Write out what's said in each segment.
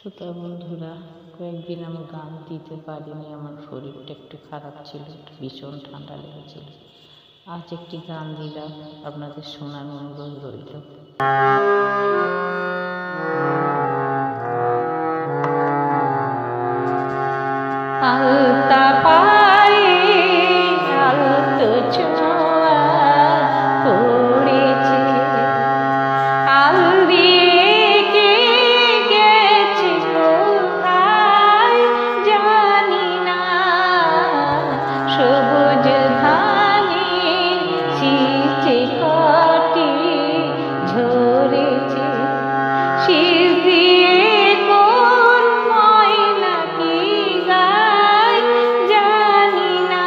শ্রোতা বন্ধুরা, কয়েকদিন আমি গান দিতে পারিনি। আমার শরীরটা একটু খারাপ ছিল, একটু ভীষণ ঠান্ডা লেগেছিল। আজ একটি গান দিলাম, আপনাদের শোনার অনুরোধ রইল। আলতা পায়ে আলতো ছোঁয়া পড়েছে, আল দিয়ে কে গেছে কোথায় জানি না। সবুজ ধানে শীষে কটি ঝরেছে, শীষ দিয়ে কোন ময়না কি গায় জানি না।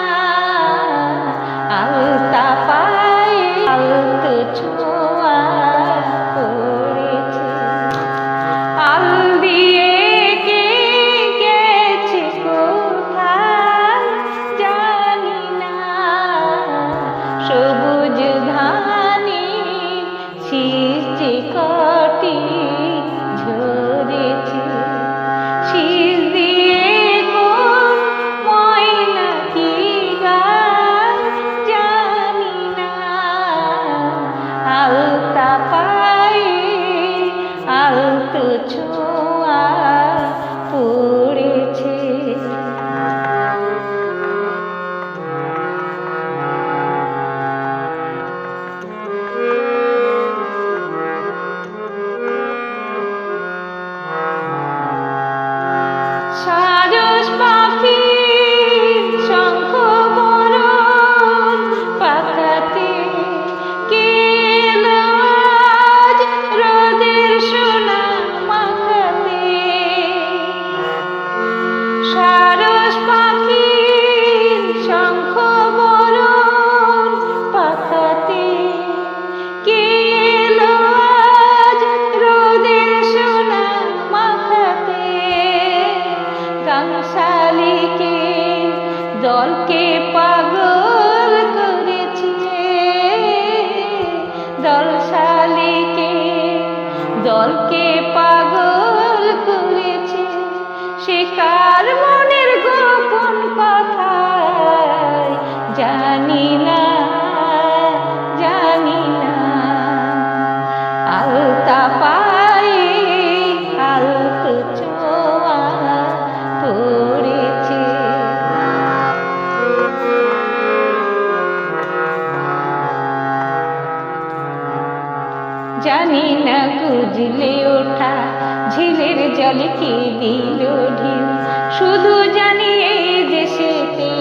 আলতা পায়ে আলতো ছোঁয়া পড়েছে, আল দিয়ে কে গেছে কোথায় জানি না। সবুজ ধানে শীষে কটি ঝরেছে, শীষ দিয়ে কোন ময়না কি গায় জানি না। আলতা পায়ে আলতো ছোঁয়া পড়েছে। সারস পাখির শঙ্খ বরণ পাখাতে কে এলো আজ রোদের সোনা মাখাতে। সারস পাখির শঙ্খ বরণ পাখাতে কে এলো আজ রোদের সোনা মাখাতে। গাংশালিকে দলকে পাগল করেছে, দলশালিকে দলকে পাগল করেছে। সে কার মনের গোপন কথা জানি না, জানি না। আলতা পায়ে আলতো ছোঁয়া পড়েছে। জানি না গুজলে ওঠা ঝিলের জলে কে দিল ঢিল, শুধু জানি এই দেশেতে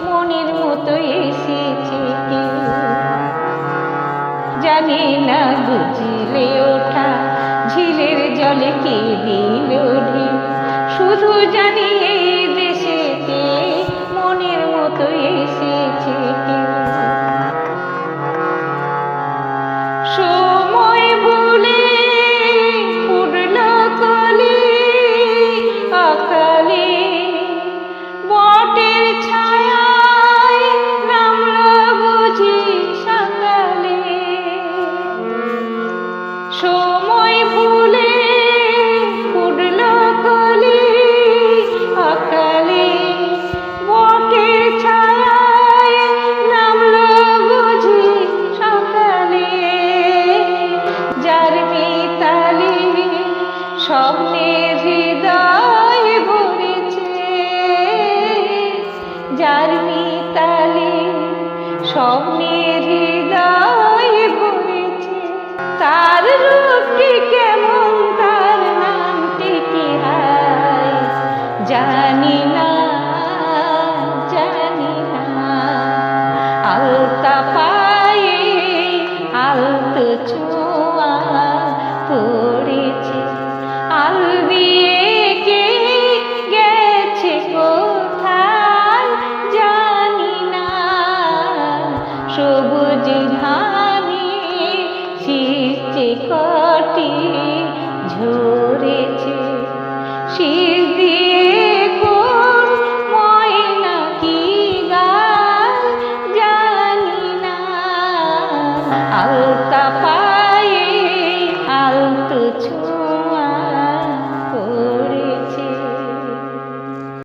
মনের মতো এসেছে কেউ। জানি না গুজলে ওঠা ঝিলের জলে কে দিল ঢিল, শুধু জানি এই দেশেতে মনের মতো এসেছে